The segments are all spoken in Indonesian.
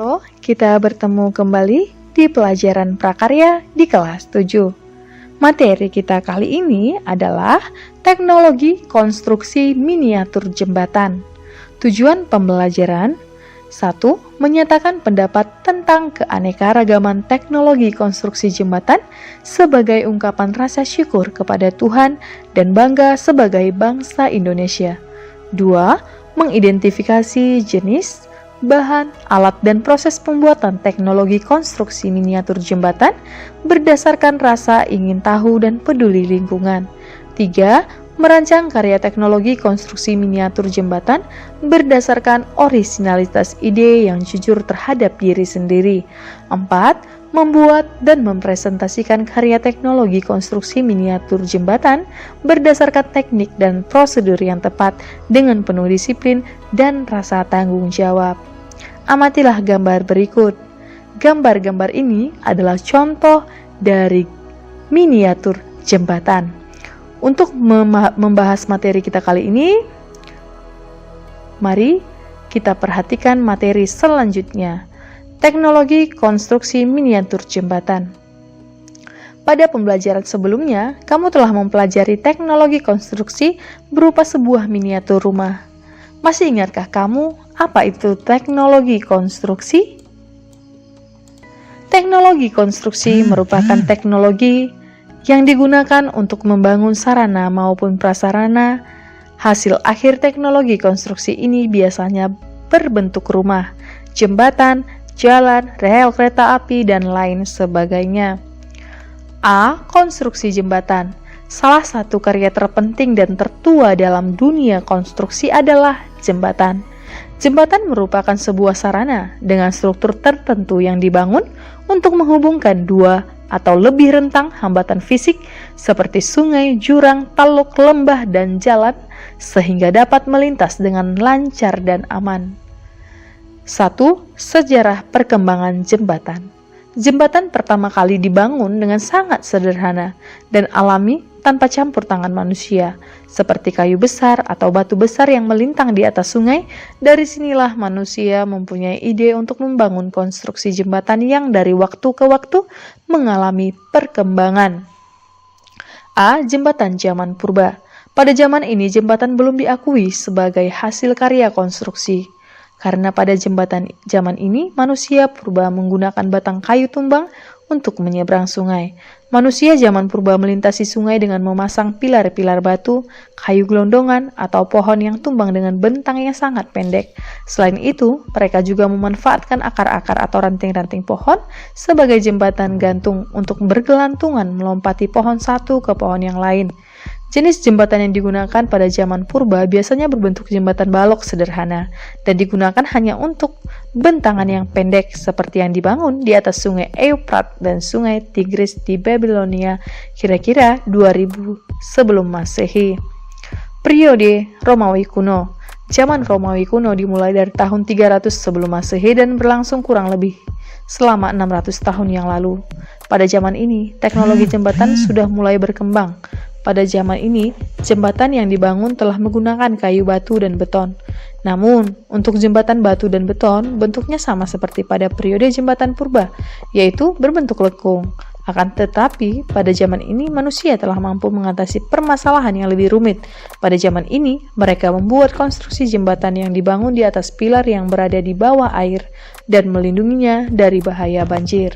Halo, kita bertemu kembali di pelajaran prakarya di kelas 7. Materi kita kali ini adalah teknologi konstruksi miniatur jembatan. Tujuan pembelajaran: 1. Menyatakan pendapat tentang keanekaragaman teknologi konstruksi jembatan sebagai ungkapan rasa syukur kepada Tuhan dan bangga sebagai bangsa Indonesia. 2. Mengidentifikasi jenis, bahan, alat, dan proses pembuatan teknologi konstruksi miniatur jembatan berdasarkan rasa ingin tahu dan peduli lingkungan. 3. Merancang karya teknologi konstruksi miniatur jembatan berdasarkan orisinalitas ide yang jujur terhadap diri sendiri. 4. Membuat dan mempresentasikan karya teknologi konstruksi miniatur jembatan berdasarkan teknik dan prosedur yang tepat dengan penuh disiplin dan rasa tanggung jawab. Amatilah gambar berikut. Gambar-gambar ini adalah contoh dari miniatur jembatan. Untuk membahas materi kita kali ini, mari kita perhatikan materi selanjutnya. Teknologi konstruksi miniatur jembatan. Pada pembelajaran sebelumnya, kamu telah mempelajari teknologi konstruksi berupa sebuah miniatur rumah. Masih ingatkah kamu apa itu teknologi konstruksi? Teknologi konstruksi merupakan teknologi yang digunakan untuk membangun sarana maupun prasarana. Hasil akhir teknologi konstruksi ini biasanya berbentuk rumah, jembatan, jalan, rel kereta api, dan lain sebagainya. A. Konstruksi jembatan. Salah satu karya terpenting dan tertua dalam dunia konstruksi adalah jembatan. Jembatan merupakan sebuah sarana dengan struktur tertentu yang dibangun untuk menghubungkan dua atau lebih rentang hambatan fisik seperti sungai, jurang, teluk, lembah, dan jalan sehingga dapat melintas dengan lancar dan aman. 1. Sejarah perkembangan jembatan. Jembatan pertama kali dibangun dengan sangat sederhana dan alami tanpa campur tangan manusia, seperti kayu besar atau batu besar yang melintang di atas sungai. Dari sinilah manusia mempunyai ide untuk membangun konstruksi jembatan yang dari waktu ke waktu mengalami perkembangan. A. Jembatan zaman purba. Pada zaman ini jembatan belum diakui sebagai hasil karya konstruksi. Karena pada jembatan zaman ini, manusia purba menggunakan batang kayu tumbang untuk menyeberang sungai. Manusia zaman purba melintasi sungai dengan memasang pilar-pilar batu, kayu gelondongan, atau pohon yang tumbang dengan bentang yang sangat pendek. Selain itu, mereka juga memanfaatkan akar-akar atau ranting-ranting pohon sebagai jembatan gantung untuk bergelantungan melompati pohon satu ke pohon yang lain. Jenis jembatan yang digunakan pada zaman purba biasanya berbentuk jembatan balok sederhana dan digunakan hanya untuk bentangan yang pendek seperti yang dibangun di atas sungai Eufrat dan sungai Tigris di Babilonia kira-kira 2000 sebelum Masehi. Periode Romawi kuno. Zaman Romawi kuno dimulai dari tahun 300 sebelum Masehi dan berlangsung kurang lebih selama 600 tahun yang lalu. Pada zaman ini, teknologi jembatan sudah mulai berkembang. Pada zaman ini, jembatan yang dibangun telah menggunakan kayu, batu, dan beton. Namun, untuk jembatan batu dan beton, bentuknya sama seperti pada periode jembatan purba, yaitu berbentuk lekung. Akan tetapi, pada zaman ini, manusia telah mampu mengatasi permasalahan yang lebih rumit. Pada zaman ini, mereka membuat konstruksi jembatan yang dibangun di atas pilar yang berada di bawah air dan melindunginya dari bahaya banjir.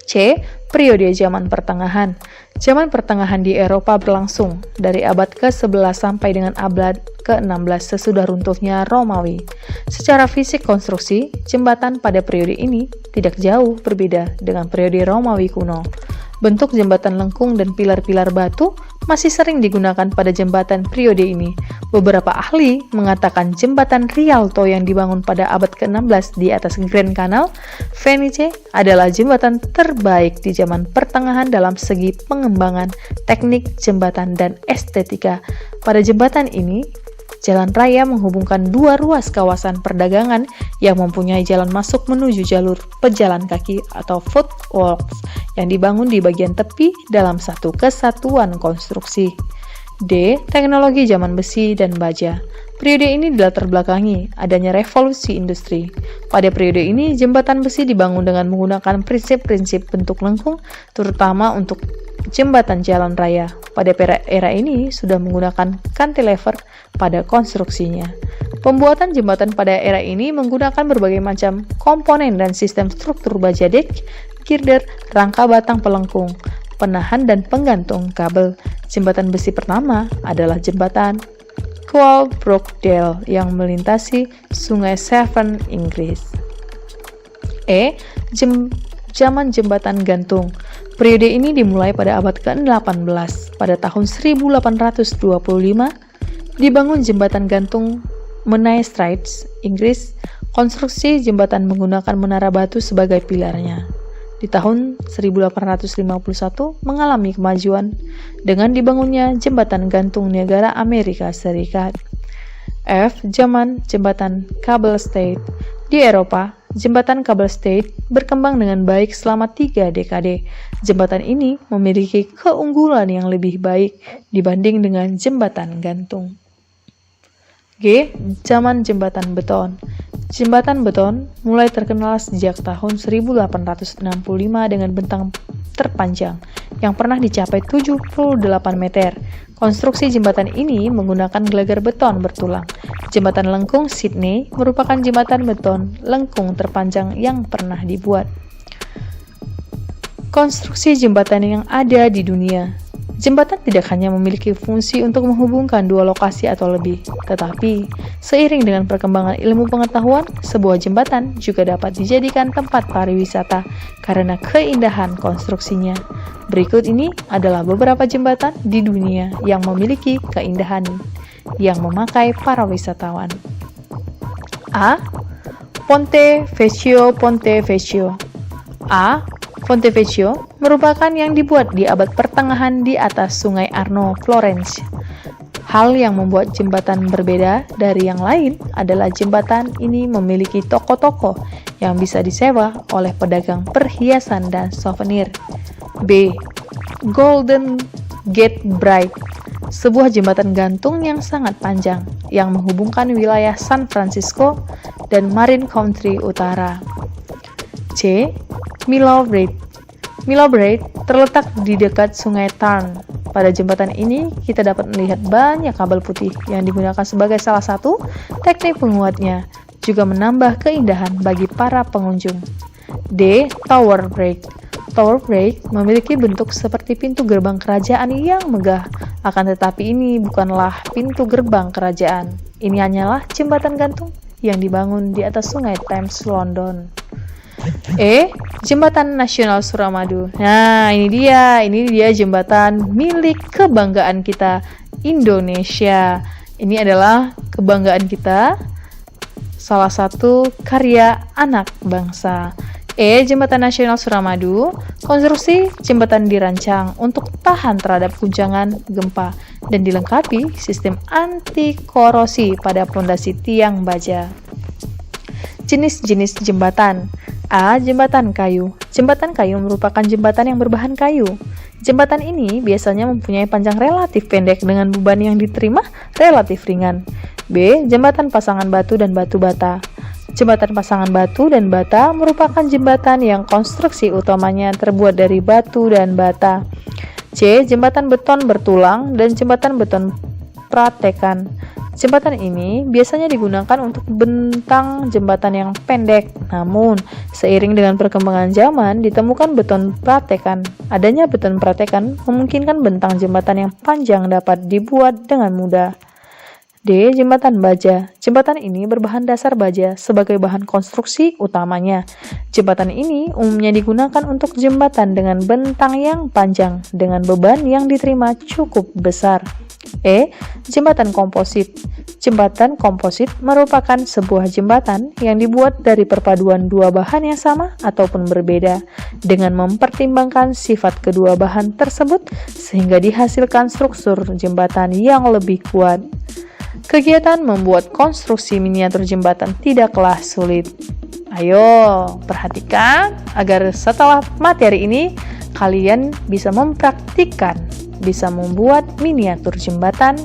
C. Periode zaman pertengahan. Zaman pertengahan di Eropa berlangsung dari abad ke-11 sampai dengan abad ke-16 sesudah runtuhnya Romawi. Secara fisik konstruksi, jembatan pada periode ini tidak jauh berbeda dengan periode Romawi kuno. Bentuk jembatan lengkung dan pilar-pilar batu masih sering digunakan pada jembatan periode ini. Beberapa ahli mengatakan jembatan Rialto yang dibangun pada abad ke-16 di atas Grand Canal, Venice, adalah jembatan terbaik di zaman pertengahan dalam segi pengembangan teknik jembatan dan estetika. Pada jembatan ini, jalan raya menghubungkan dua ruas kawasan perdagangan yang mempunyai jalan masuk menuju jalur pejalan kaki atau footwalks yang dibangun di bagian tepi dalam satu kesatuan konstruksi. D. Teknologi zaman besi dan baja. Periode ini dilatar belakangi adanya revolusi industri. Pada periode ini, jembatan besi dibangun dengan menggunakan prinsip-prinsip bentuk lengkung, terutama untuk jembatan jalan raya. Pada era ini sudah menggunakan cantilever pada konstruksinya. Pembuatan jembatan pada era ini menggunakan berbagai macam komponen dan sistem struktur baja dek, girder, rangka batang pelengkung, penahan dan penggantung kabel. Jembatan besi pertama adalah jembatan Coalbrookdale yang melintasi Sungai Severn, Inggris. Zaman jembatan gantung. Periode ini dimulai pada abad ke-18. Pada tahun 1825, dibangun jembatan gantung Menai Straits, Inggris. Konstruksi jembatan menggunakan menara batu sebagai pilarnya. Di tahun 1851 mengalami kemajuan dengan dibangunnya jembatan gantung Niagara, Amerika Serikat. Zaman jembatan Cable Stayed. Di Eropa, jembatan Cable Stayed berkembang dengan baik selama 3 dekade. Jembatan ini memiliki keunggulan yang lebih baik dibanding dengan jembatan gantung. Zaman jembatan beton. Jembatan beton mulai terkenal sejak tahun 1865 dengan bentang terpanjang yang pernah dicapai 78 meter. Konstruksi jembatan ini menggunakan gelagar beton bertulang. Jembatan lengkung Sydney merupakan jembatan beton lengkung terpanjang yang pernah dibuat. Konstruksi jembatan yang ada di dunia. Jembatan tidak hanya memiliki fungsi untuk menghubungkan dua lokasi atau lebih, tetapi seiring dengan perkembangan ilmu pengetahuan, sebuah jembatan juga dapat dijadikan tempat pariwisata karena keindahan konstruksinya. Berikut ini adalah beberapa jembatan di dunia yang memiliki keindahan yang memakai para wisatawan. A. Ponte Vecchio. Ponte Vecchio merupakan yang dibuat di abad pertengahan di atas Sungai Arno, Florence. Hal yang membuat jembatan berbeda dari yang lain adalah jembatan ini memiliki toko-toko yang bisa disewa oleh pedagang perhiasan dan souvenir. B. Golden Gate Bridge, sebuah jembatan gantung yang sangat panjang yang menghubungkan wilayah San Francisco dan Marin County Utara. C. Milo Bridge. Milo Bridge terletak di dekat Sungai Tarn. Pada jembatan ini, kita dapat melihat banyak kabel putih yang digunakan sebagai salah satu teknik penguatnya, juga menambah keindahan bagi para pengunjung. D. Tower Bridge. Tower Bridge memiliki bentuk seperti pintu gerbang kerajaan yang megah, akan tetapi ini bukanlah pintu gerbang kerajaan. Ini hanyalah jembatan gantung yang dibangun di atas Sungai Thames, London. E. Jembatan Nasional Suramadu. Nah, ini dia jembatan milik kebanggaan kita, Indonesia. Ini adalah kebanggaan kita, salah satu karya anak bangsa. E. Jembatan Nasional Suramadu. Konstruksi jembatan dirancang untuk tahan terhadap guncangan gempa dan dilengkapi sistem anti korosi pada pondasi tiang baja. Jenis-jenis jembatan. A. Jembatan kayu. Jembatan kayu merupakan jembatan yang berbahan kayu. Jembatan ini biasanya mempunyai panjang relatif pendek dengan beban yang diterima relatif ringan. B. Jembatan pasangan batu dan batu bata. Jembatan pasangan batu dan bata merupakan jembatan yang konstruksi utamanya terbuat dari batu dan bata. C. Jembatan beton bertulang dan jembatan beton pratekan. Jembatan ini biasanya digunakan untuk bentang jembatan yang pendek, namun seiring dengan perkembangan zaman ditemukan beton pratekan. Adanya beton pratekan memungkinkan bentang jembatan yang panjang dapat dibuat dengan mudah. D. Jembatan baja. Jembatan ini berbahan dasar baja sebagai bahan konstruksi utamanya. Jembatan ini umumnya digunakan untuk jembatan dengan bentang yang panjang dengan beban yang diterima cukup besar. E. Jembatan komposit. Jembatan komposit merupakan sebuah jembatan yang dibuat dari perpaduan dua bahan yang sama ataupun berbeda dengan mempertimbangkan sifat kedua bahan tersebut sehingga dihasilkan struktur jembatan yang lebih kuat. Kegiatan membuat konstruksi miniatur jembatan tidaklah sulit. Ayo, perhatikan agar setelah materi ini kalian bisa mempraktikkan, bisa membuat miniatur jembatan.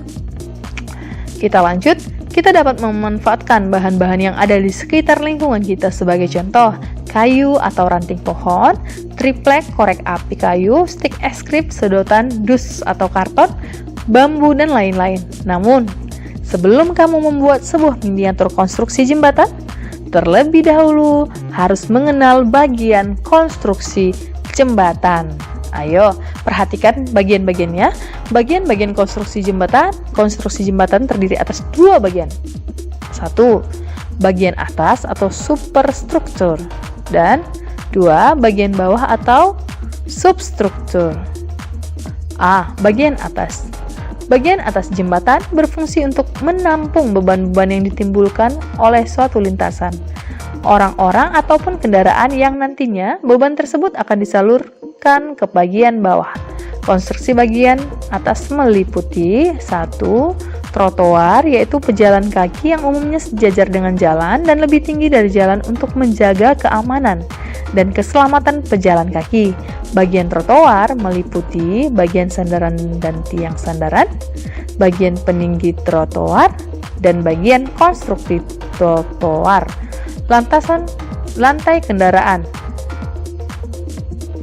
Kita lanjut, Kita dapat memanfaatkan bahan-bahan yang ada di sekitar lingkungan kita, sebagai contoh, kayu atau ranting pohon, triplek, korek api kayu, stik es krim, sedotan, dus atau karton, bambu, dan lain-lain. Namun, sebelum kamu membuat sebuah miniatur konstruksi jembatan, terlebih dahulu harus mengenal bagian konstruksi jembatan. Ayo, perhatikan bagian-bagiannya. Bagian-bagian konstruksi jembatan terdiri atas 2 bagian. 1. Bagian atas atau superstruktur, dan 2. Bagian bawah atau substruktur. A. Bagian atas. Bagian atas jembatan berfungsi untuk menampung beban-beban yang ditimbulkan oleh suatu lintasan, orang-orang ataupun kendaraan, yang nantinya beban tersebut akan disalurkan ke bagian bawah. Konstruksi bagian atas meliputi 1. Trotoar, yaitu pejalan kaki yang umumnya sejajar dengan jalan dan lebih tinggi dari jalan untuk menjaga keamanan dan keselamatan pejalan kaki. Bagian trotoar meliputi bagian sandaran dan tiang sandaran, bagian peninggi trotoar, dan bagian konstruksi trotoar. Lantai kendaraan,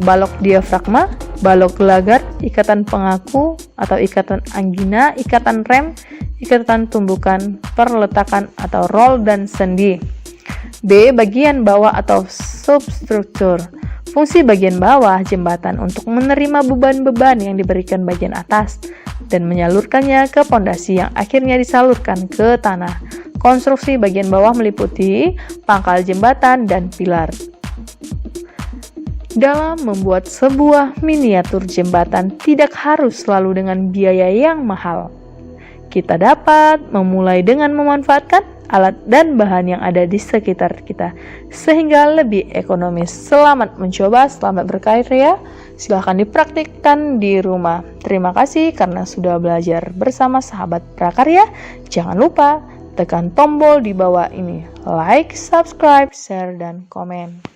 balok diafragma, balok gelagar, ikatan pengaku atau ikatan anggina, ikatan rem, ikatan tumbukan, perletakan atau roll dan sendi. B. Bagian bawah atau substruktur. Fungsi bagian bawah jembatan untuk menerima beban-beban yang diberikan bagian atas dan menyalurkannya ke pondasi yang akhirnya disalurkan ke tanah. Konstruksi bagian bawah meliputi pangkal jembatan dan pilar. Dalam membuat sebuah miniatur jembatan tidak harus selalu dengan biaya yang mahal. Kita dapat memulai dengan memanfaatkan alat dan bahan yang ada di sekitar kita sehingga lebih ekonomis. Selamat mencoba, selamat berkarya. Silahkan dipraktikkan di rumah. Terima kasih karena sudah belajar bersama sahabat prakarya. Jangan lupa tekan tombol di bawah ini, like, subscribe, share, dan komen.